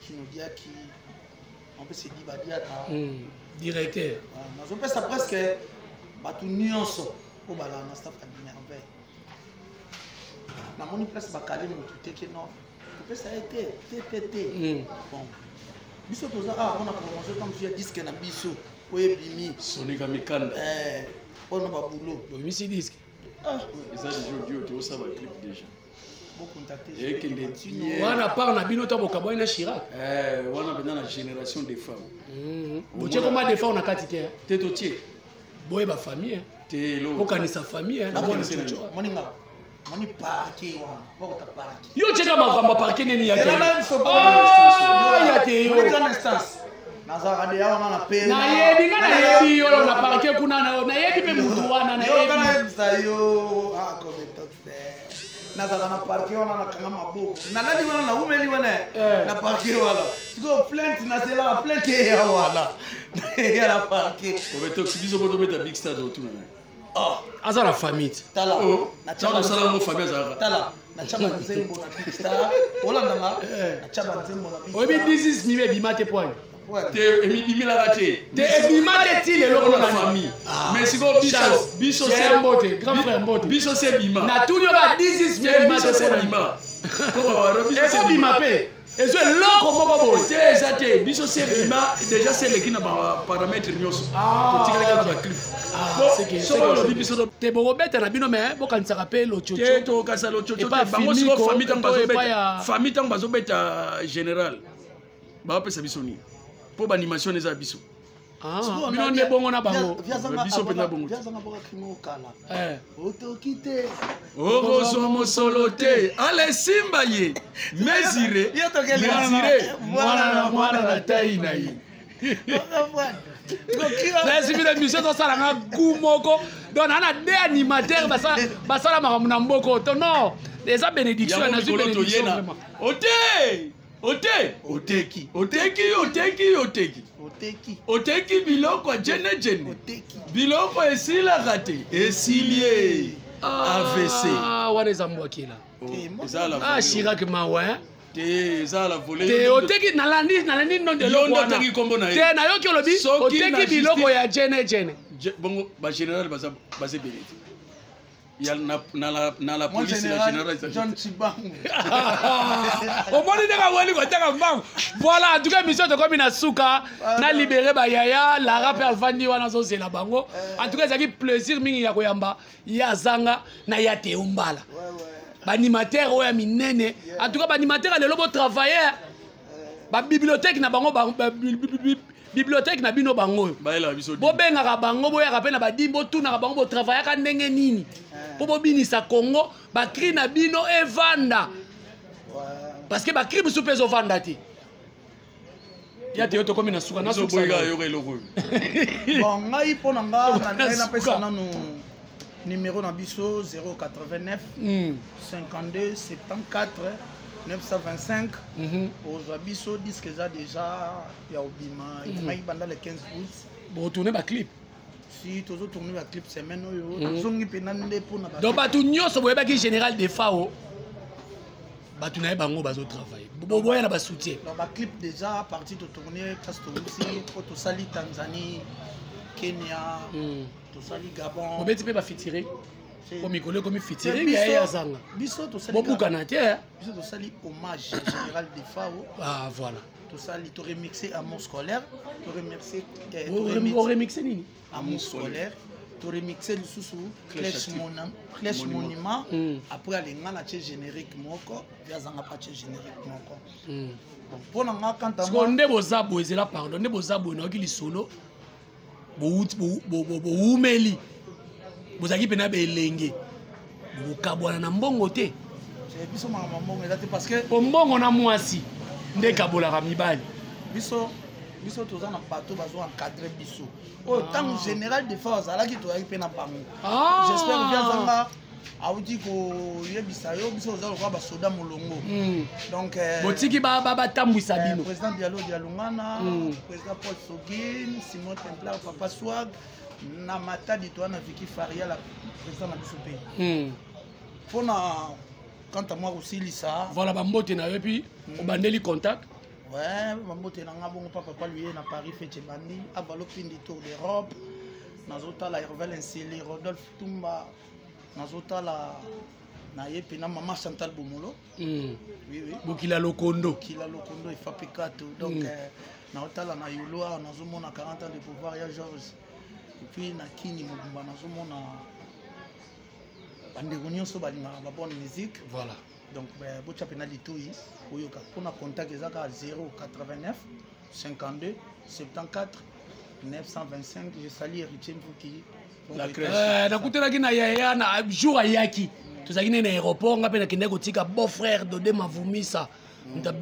kinodiaki na opese dibadiata directeur nazo pesa presque batu nyonso po bala na staff à merveille na moni place bakali mutu teke non pesa été bon biso toza on a commencé comme tu as disque na biso oye bimi sonika mikanda on a ba boulot bimi si disque ça aujourd'hui tu ça va clip déjà bon contacter et que des wana part na bino to bokaboy na Chirac wana bena na génération des femmes boche comment des femmes na katite te totier boye ba famille te lo bokanisa famille na moni moninga moni parquet wana bota parquet yo cheka makamba parquet neni ya te ya te yo dans instance nazara de yaona na pe na yebi yo na parquet kuna na yebi pe mutu wana na yebi kana ebisa yo ko betoxe nazara na parquet wana na kanga maboko na nani wana na umeli wana na parquet wana siko plainte na c'est la plainte ya wana ya la parquet ko betoxe biso bodo beta big star do tuna aza la famille tala na chama sala mo famille za tala na chama nzembo na big star wala ndanga na chama nzembo na big star obi this is mi be bimate point te emi la raté te bimate ti le loko na famille mais siko biso c'est mbote grand frère mbote biso c'est bima na tout yo ba this is mi bimate c'est bima ko biso c'est bima pe ezo eloko moko boye te eza te biso se bima déjà c'est leki na baparametre nyonso totikaleka na baclip soko olobi biso te bokobeta na bino me bokanisaka mpe lococo te tokasa lococo te bango siko famille ntango bazobeta général baopesa biso nini mpo baanimation eza biso bino nde bongo na bango biso mpenza bongo te okozwa mosolo te ale simba ye mesire mwana na tai na ye nasivile mission tosalanga gu moko donc ana de animateur basala makambo na mboko to non eza bénédiction nazwi bénédiction oteki biloko jene biloko esilaka te esilie AVC wana eza mbwakila Chirac mawa te eza la volée te oteki nalandi nonde eloko wana te nayoki olobi oteki biloko ya jene bongo bagénéral baza ebele te na la police ya général John Chibangu omoni ndenge aweli koteka mbangu voilà en tout cas mission tokomi na suka na libéré bayaya lara mpe avandi wana azozela bango en tout cas ezalaki plaisir mingi ya koyamba ye azanga na ya te ombala baanimateur oyo ya minene en tout cas baanimateur alelo botravailler babibliothèque na bango bibliothèque na bino bango oyo bobengaka bango boyaka mpe na badimbi botunaka bango botravaillaka ndenge nini mpo bobinisa congo bakri na bino evanda parce que bakri biso mpe ezovanda te ya te yo tokomi na suka bon ngai mpo na nga napesa nanu numéro na biso 089 52 74 925 ozwa biso disque eza déjà ya obima ekomaki banda le 15 août botourne baclip si tozotourne baclip semaine oyo tozongi mpena nde mpona donc bato nyonso boyebaki général de fao bato na ye bango bazotravaille boboya na basoutien donc baclip déjà parti totourne place tousi po tosali Tanzanie Kenya tosali Gabon bobeti mpe bafitire po mikolo ekomi fitire yaye azanga bobukana te biso tosali hommage général de fao voilà tosali toremixé amour scolaire toremixé nini amour scolaire toremixé lisusu clèche monument après alenga na tie générique moko vi azanga pa tie générique moko mpo na nga kantamo nde boza boye ezela pardon nde boza boye nayoki lisolo boumeli bozalaki mpena belenge bokabwana na mbongo te biso makambo mbongo eza te parce que po mbongo na mwasi nde ekabolaka mibali biso toza na bato bazo-encadre biso oyo ntango général de fa azalaki toyaki mpe na bango j'espère biazanga auti koyebisa yo biso oza lokola basoda molongo donc botiki batambwisa bino président dialongana président Paul Sogin Simon Templar Papa Swag na matadi toa na Vicky Faria la président na biso mpe mpona kanta mwa kosilisa voilà bambote na yo epuis obandeli contact ouais bambote na nga bongo papa lui na Paris fete bandi abalo pindi tour d'Europe nazotala Hervel Nsele Rodolphe Tumba nazotala na ye mpena mama Chantal Bomolo bokila lokondo efapekato donc naotala na yolo awa nazomona 40 ans de pouvoir ya Georges epuis na kini mobumba nazomona bandeko nyonso balingaka babone musique voilà donc botya mpena litoi oyoka mpona contact ezaka 089 52 74 925 je sali héritier mvuki nakutelaki na yaya na jour ayaki tozalaki ne na aéroport nga mpe nakende kotika beau frère Dodé Mavumisa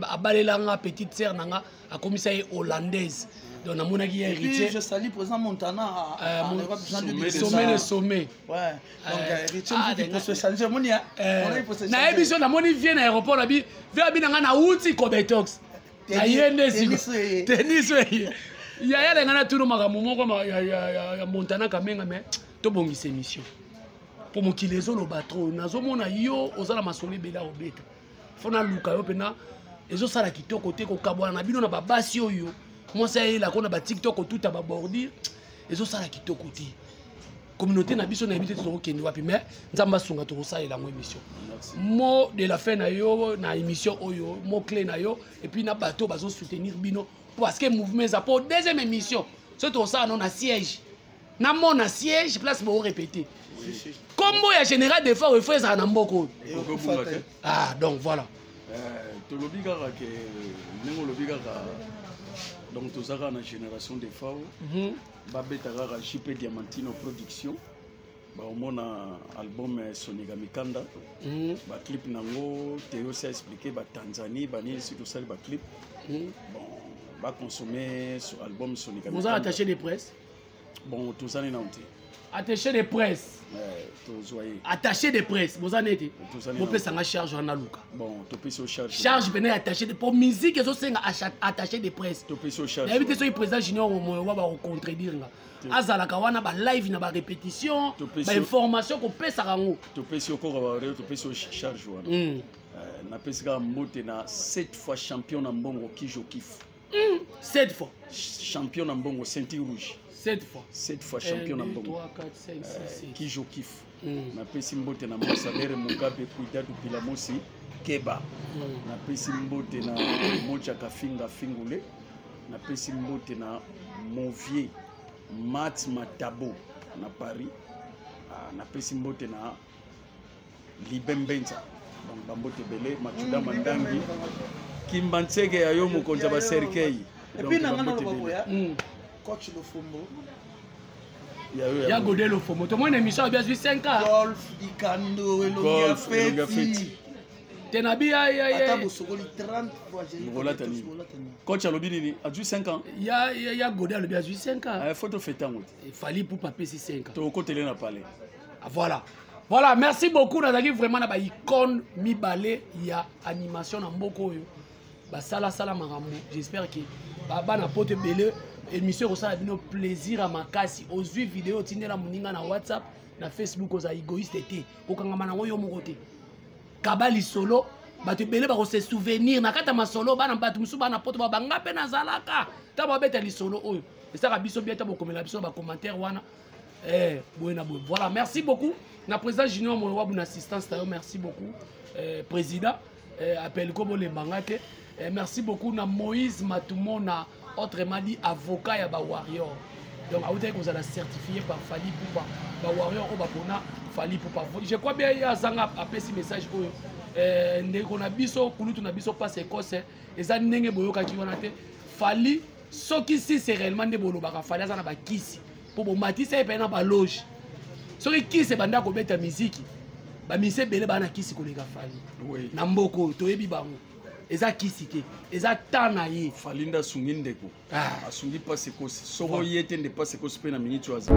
abalelanga petite sœur nanga akomisa ye hollandaise donc namonaki ye héritier je sali président Montana en Europe sommet ouais donc héritier mvuki pour se changer monia nayebi so namoni vie na aéroport nabi vie abi nanga na uti Cobetox na ye nde tennis yaya lenga na tunu makambo moko ya Montana kamenga me tobongisa émission po mokili ezoloba tro nazomona yo ozala masolo ebele obeta fo naluka yo mpena ezosala kitoko te kokabwana na bino na babasi oyo mwasi ayelako na batiktok otuta babordire ezosala kitoko te communauté na biso na habité to kende wapi mais nzamba sunga to ça et la émission mot de la fin na yo na émission oyo mot clé na yo et puis na bateau bazo soutenir bino parce que mouvement ça pour deuxième émission c'est tout ça non à siège na mon à siège place pour répéter combo ya général des fois frère ça na mboko ah donc voilà to lobiga que nengo lobiga donc tout ça na génération des fois babeta rara JP Diamantino production ba omona album Soniga Mikanda ba clip nango Théo s'est expliqué ba Tanzanie ba ni surtout ça ba clip bon ba consommer sur album Soniga Mikanda. Vous avez attaché des presse bon tout ça ni nanti attaché des presse attaché des presse vous en êtes vous pouvez s'en charge en aluka bon to piso charge venez attaché pour musique et aussi attaché des presse to piso charge invité sur le président junior au va contredire là azala kawana ba live na ba répétition ba information ko pesa rango to piso ko ba to piso charge wana na pesika mbote na 7 fois champion na mbongo Kijo Kif 7 fois champion na mbongo ceinture rouge 7 fois 7 fois champion na mbongo 3 4 5 6 Kijo Kif na pesi mbote na Ambassadeur Mugabe Kuidadu Pilamosi Keba na pesi mbote na Moja Kafinga Fingule na pesi mbote na Monvier Mat Matabo na Paris na pesi mbote na Libembenza donc bambote belé Machuda Mandangi Kimbantsege ya yo mokonza ba Serkei et puis na ngana ba coach de Fombo ya Godel au Fombo to moi une émission bien 5 ans golf ikando elonga feti tenabi ya atabo sokoli 30 fois j'ai coach alobi nini a 5 ans ya Godel bien 5 ans il faut to fetango il fallait pour papier 5 ans to côté na parler voilà merci beaucoup nazaki vraiment na ba icône mibale ya animation na mboko yo ba sala marambo j'espère que baba na pote belé émission ça a bino plaisir à makasi ozui vidéo tindela muninga na WhatsApp na Facebook oza égoïste té kokangama na yo moko te kabali solo bato belé ba ko se souvenir na kata masolo bana bato musu bana pote ba ngape na zalaka ta ba beta li solo oyo ça ka biso bien ta bo komela biso ba commentaire wana buena voilà merci beaucoup na président Junior Molowabu na assistance tayo merci beaucoup président appel comme les bangate merci beaucoup na Moïse Matumo na autrement dit avocat ya ba warrior donc a vous allez certifié par Fali Poupa ba warrior au bapona Fali Poupa je crois bien ya zanga apesi message oyo ndeko na biso kulutu na biso passe écosse eza ndenge boyoka ki wana te Fali soki si c'est réellement de bolobaka Fali azana ba kisi pour bon matisa pe na ba loge soki kisi banda ko beta musique ba mise belé bana kisi ko lega Fali na mboko toyebi bango eza kisi te eza tana ye Falinda sungi ndeko asungi passe écosse soko yete nde passe écosse pe na minute waza